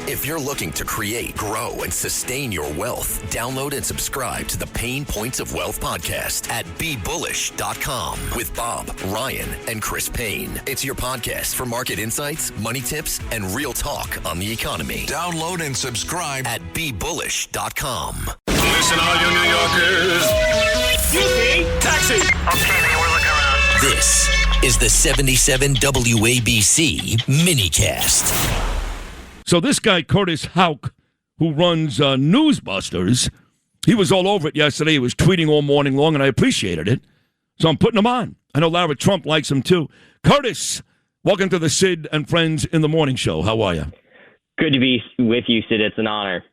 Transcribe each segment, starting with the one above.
If you're looking to create, grow, and sustain your wealth, download and subscribe to the Pain Points of Wealth podcast at BeBullish.com with Bob, Ryan, and Chris Payne. It's your podcast for market insights, money tips, and real talk on the economy. Download and subscribe at BeBullish.com. Listen, all you New Yorkers. Excuse me, taxi. Okay, we're looking around. This is the 77 WABC minicast. So this guy, Curtis Houck, who runs NewsBusters, he was all over it yesterday. He was tweeting all morning long, and I appreciated it. So I'm putting him on. I know Lara Trump likes him, too. Curtis, welcome to the Sid and Friends in the Morning Show. How are you? Good to be with you, Sid. It's an honor.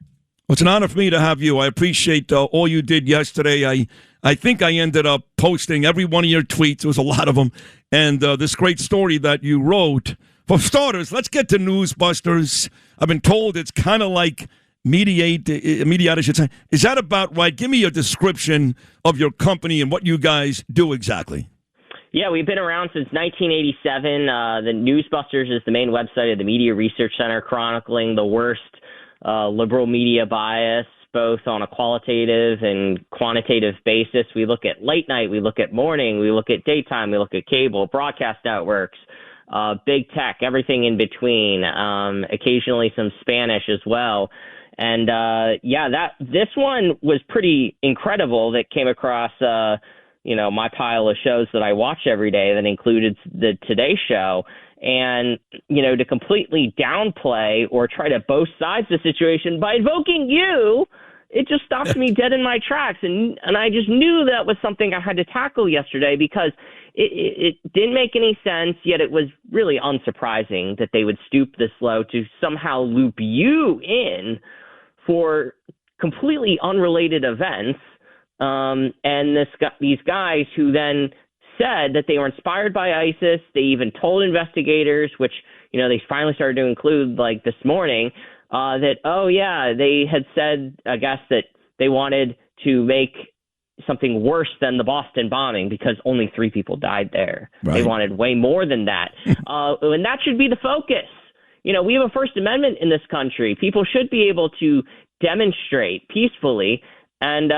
Well, it's an honor for me to have you. I appreciate all you did yesterday. I think I ended up posting every one of your tweets. There was a lot of them. And this great story that you wrote. For starters, let's get to NewsBusters. I've been told it's kind of like Mediate, I should say. Is that about right? Give me a description of your company and what you guys do exactly. Yeah, we've been around since 1987. The NewsBusters is the main website of the Media Research Center, chronicling the worst liberal media bias, both on a qualitative and quantitative basis. We look at late night, we look at morning, we look at daytime, we look at cable, broadcast networks, big tech, everything in between, occasionally some Spanish as well. And this one was pretty incredible that came across, my pile of shows that I watch every day that included the Today Show. And, to completely downplay or try to both sides of the situation by invoking you, it just stopped me dead in my tracks. And I just knew that was something I had to tackle yesterday because it didn't make any sense, yet it was really unsurprising that they would stoop this low to somehow loop you in for completely unrelated events. And these guys who then said that they were inspired by ISIS. They even told investigators, which, they finally started to include like this morning, they had said, I guess, that they wanted to make something worse than the Boston bombing because only 3 people died there. Right. They wanted way more than that. And that should be the focus. We have a First Amendment in this country. People should be able to demonstrate peacefully and,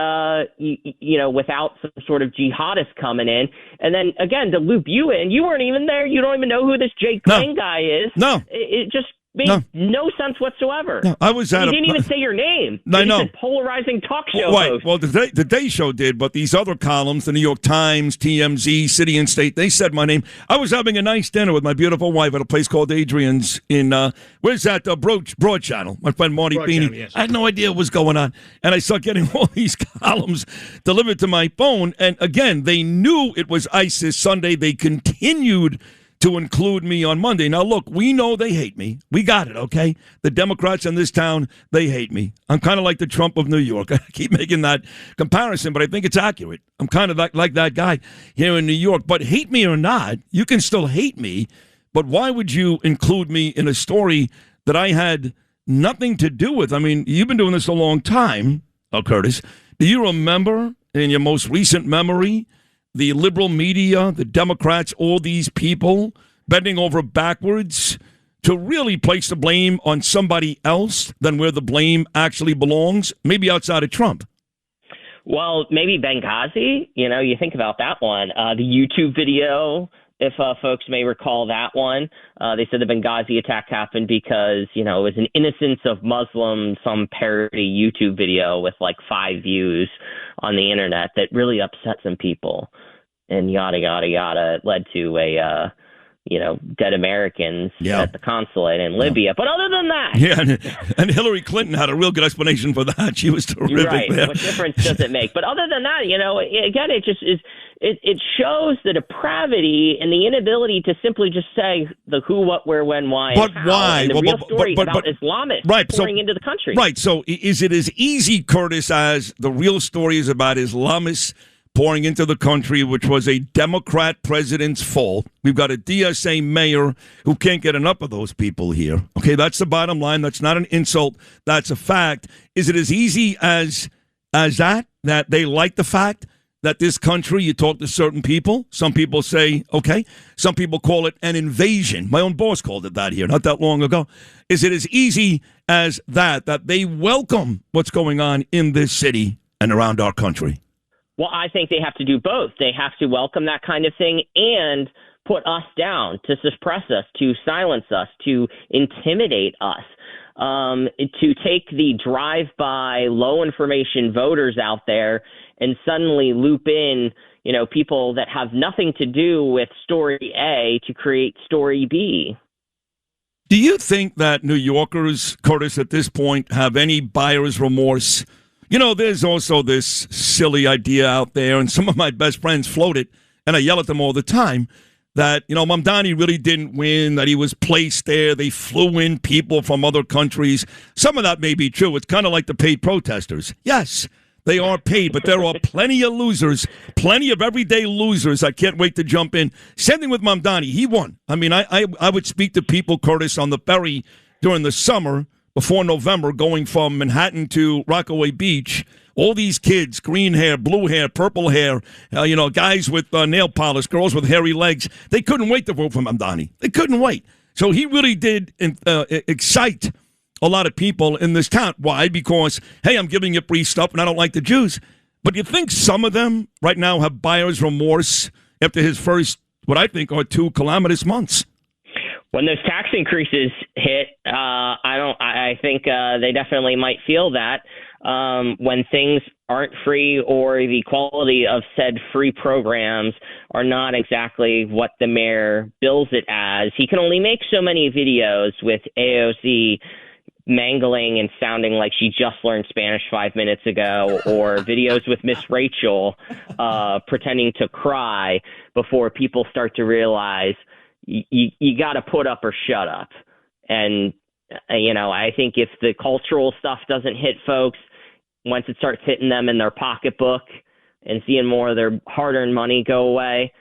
without some sort of jihadist coming in. And then, again, to loop you in, you weren't even there. You don't even know who this Jake Crane guy is. No. It just made no sense whatsoever. No, I was at he didn't even say your name. I know. He said polarizing talk show right. host. Well, the Day Show did, but these other columns, the New York Times, TMZ, City and State, they said my name. I was having a nice dinner with my beautiful wife at a place called Adrian's in, where's that, Broad Channel? My friend Marty Feeney. Yes. I had no idea what was going on. And I started getting all these columns delivered to my phone. And again, they knew it was ISIS Sunday. They continued to include me on Monday. Now, look, we know they hate me. We got it, okay? The Democrats in this town, they hate me. I'm kind of like the Trump of New York. I keep making that comparison, but I think it's accurate. I'm kind of like that guy here in New York. But hate me or not, you can still hate me, but why would you include me in a story that I had nothing to do with? I mean, you've been doing this a long time, Curtis. Do you remember in your most recent memory the liberal media, the Democrats, all these people bending over backwards to really place the blame on somebody else than where the blame actually belongs, maybe outside of Trump? Well, maybe Benghazi. You think about that one. The YouTube video, if folks may recall that one, they said the Benghazi attack happened because, it was an innocence of Muslim, some parody YouTube video with like 5 views on the internet that really upset some people, and yada, yada, yada. It led to a, dead Americans at the consulate in Libya. But other than that. Yeah, and Hillary Clinton had a real good explanation for that. She was terrific. Right. There. What difference does it make? But other than that, again, it just is. It shows the depravity and the inability to simply just say the who, what, where, when, why, but and how. why? And the real story about Islamists pouring into the country. Right. So is it as easy, Curtis, as the real story is about Islamists pouring into the country, which was a Democrat president's fault? We've got a DSA mayor who can't get enough of those people here. Okay, that's the bottom line. That's not an insult. That's a fact. Is it as easy as that they like the fact that this country, you talk to certain people, some people say, okay, some people call it an invasion. My own boss called it that here not that long ago. Is it as easy as that they welcome what's going on in this city and around our country? Well, I think they have to do both. They have to welcome that kind of thing and put us down, to suppress us, to silence us, to intimidate us, to take the drive-by, low-information voters out there and suddenly loop in, people that have nothing to do with story A to create story B. Do you think that New Yorkers, Curtis, at this point have any buyer's remorse? There's also this silly idea out there, and some of my best friends float it, and I yell at them all the time, that, Mamdani really didn't win, that he was placed there. They flew in people from other countries. Some of that may be true. It's kind of like the paid protesters. Yes, they are paid, but there are plenty of losers, plenty of everyday losers. I can't wait to jump in. Same thing with Mamdani. He won. I mean, I would speak to people, Curtis, on the ferry during the summer before November, going from Manhattan to Rockaway Beach. All these kids, green hair, blue hair, purple hair, guys with nail polish, girls with hairy legs. They couldn't wait to vote for Mamdani. They couldn't wait. So he really did excite a lot of people in this town. Why? Because, hey, I'm giving you free stuff and I don't like the Jews. But you think some of them right now have buyer's remorse after his first, what I think are 2 calamitous months? When those tax increases hit, I think they definitely might feel that. When things aren't free or the quality of said free programs are not exactly what the mayor bills it as. He can only make so many videos with AOC mangling and sounding like she just learned Spanish 5 minutes ago, or videos with Miss Rachel pretending to cry before people start to realize you got to put up or shut up. And, I think if the cultural stuff doesn't hit folks, once it starts hitting them in their pocketbook and seeing more of their hard-earned money go away,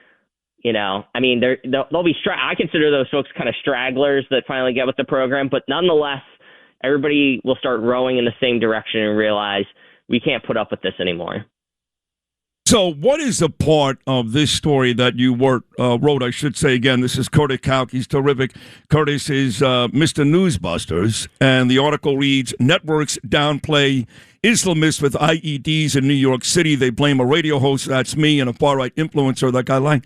they'll be I consider those folks kind of stragglers that finally get with the program, but nonetheless, everybody will start rowing in the same direction and realize we can't put up with this anymore. So what is a part of this story that you wrote, I should say again, this is Curtis Houck. He's terrific. Curtis is Mr. NewsBusters, and the article reads, networks downplay Islamists with IEDs in New York City. They blame a radio host, that's me, and a far-right influencer, that guy lying.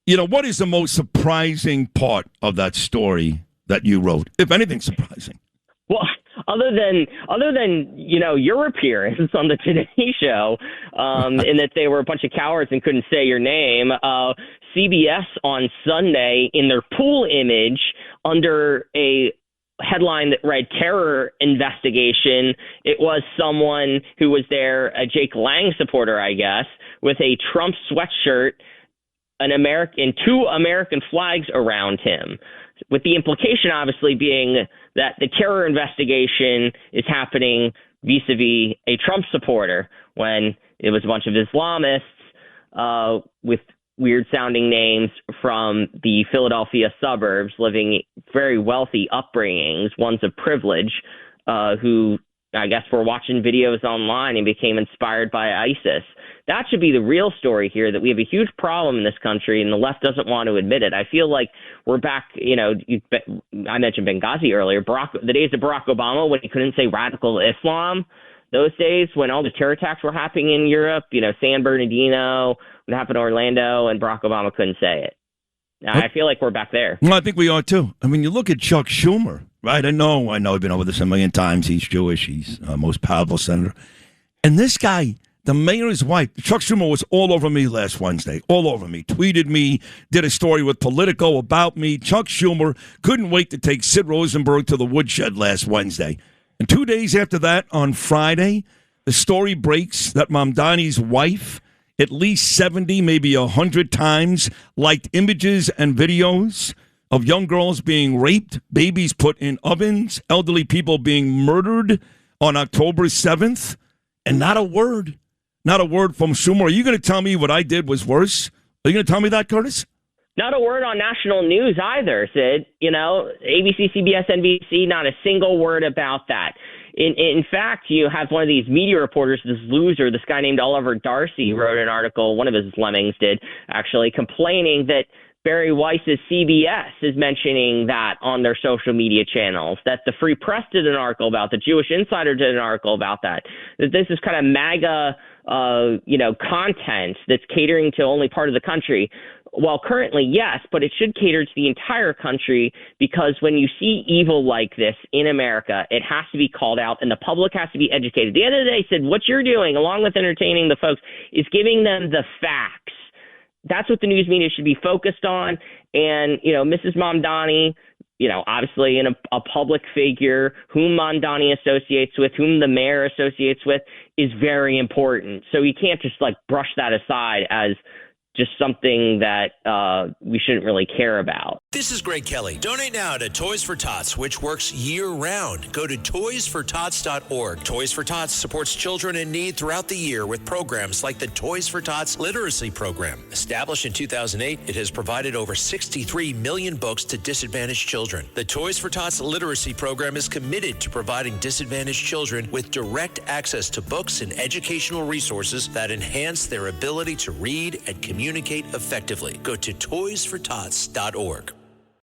What is the most surprising part of that story that you wrote, if anything surprising? Well, other than your appearance on the Today Show, in that they were a bunch of cowards and couldn't say your name, CBS on Sunday, in their pool image under a headline that read terror investigation, it was someone who was there, a Jake Lang supporter, I guess, with a Trump sweatshirt, and 2 American flags around him, with the implication obviously being that the terror investigation is happening vis-a-vis a Trump supporter, when it was a bunch of Islamists with weird-sounding names from the Philadelphia suburbs, living very wealthy upbringings, ones of privilege, who I guess were watching videos online and became inspired by ISIS. That should be the real story here, that we have a huge problem in this country and the left doesn't want to admit it. I feel like we're back, I mentioned Benghazi earlier, the days of Barack Obama when he couldn't say radical Islam, those days when all the terror attacks were happening in Europe, San Bernardino, what happened to Orlando, and Barack Obama couldn't say it. I feel like we're back there. Well, I think we are too. I mean, you look at Chuck Schumer, right? I know, I've been over this a million times. He's Jewish. He's the most powerful senator. And this guy, the mayor's wife, Chuck Schumer, was all over me last Wednesday, all over me, tweeted me, did a story with Politico about me. Chuck Schumer couldn't wait to take Sid Rosenberg to the woodshed last Wednesday. And 2 days after that, on Friday, the story breaks that Mamdani's wife, at least 70, maybe 100 times, liked images and videos of young girls being raped, babies put in ovens, elderly people being murdered on October 7th, and not a word from Schumer. Are you going to tell me what I did was worse? Are you going to tell me that, Curtis? Not a word on national news either, Sid. ABC, CBS, NBC, not a single word about that. In fact, you have one of these media reporters, this loser, this guy named Oliver Darcy, wrote an article, one of his lemmings did, actually, complaining that Barry Weiss's CBS is mentioning that on their social media channels, that the Free Press did an article about, the Jewish Insider did an article about that this is kind of MAGA, content that's catering to only part of the country. Well, currently, yes, but it should cater to the entire country, because when you see evil like this in America, it has to be called out and the public has to be educated. At the end of the day, Sid, what you're doing, along with entertaining the folks, is giving them the facts. That's what the news media should be focused on. And, Mrs. Mamdani, obviously a public figure whom Mamdani associates with, whom the mayor associates with, is very important. So you can't just brush that aside as just something that we shouldn't really care about. This is Greg Kelly. Donate now to Toys for Tots, which works year-round. Go to toysfortots.org. Toys for Tots supports children in need throughout the year with programs like the Toys for Tots Literacy Program. Established in 2008, it has provided over 63 million books to disadvantaged children. The Toys for Tots Literacy Program is committed to providing disadvantaged children with direct access to books and educational resources that enhance their ability to read and communicate effectively. Go to toysfortots.org.